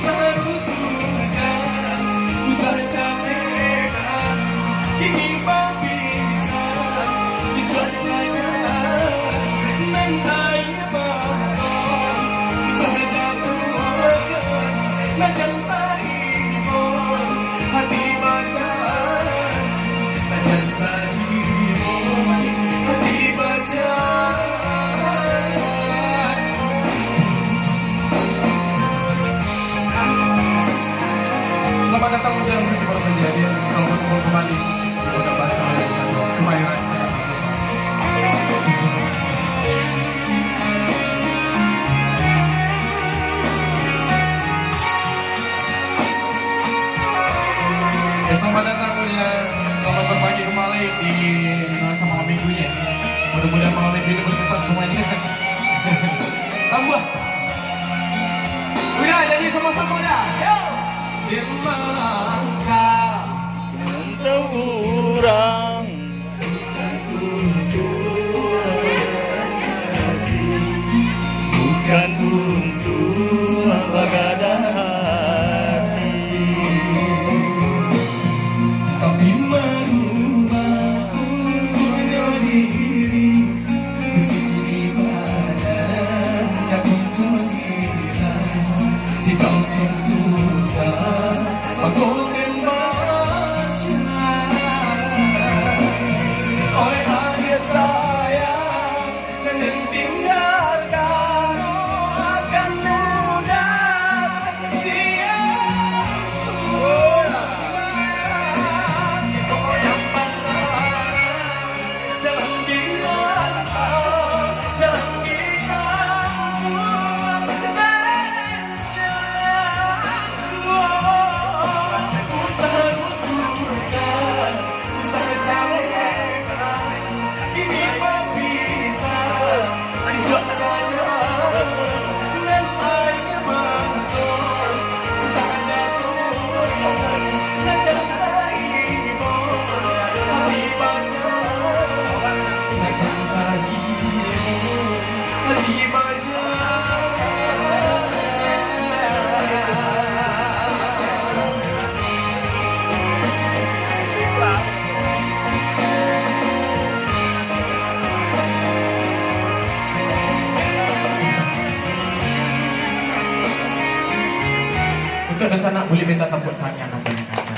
seharusnya ku saja pegang kini bisa di suasana mentai baton saja tuakan najan taribon hati badan najan taribon hati badan. Selamat datang dalam hati baru saja dia salah satu kembali di Kota Pasar Kemayoran Jakarta Pusat. Selamat datang mulia, selamat berbagi kembali di masa malam minggunya. Mudah-mudahan malam minggu ini berkesan semuanya. Tambah. Udah jadi sama-sama dah. Yo. Melangkah untuk orang bukan untuk bagada hati, tapi merubah punya diri kesini badan yang untuk hilang di kampung susah. Aku akan baca oleh adik sayang dan tinggalkan akan mudah dia sudah kau yang parah jalan di rantau jalan di kampung dan jalanku untuk di sana boleh minta tepuk tangan namanya kaca.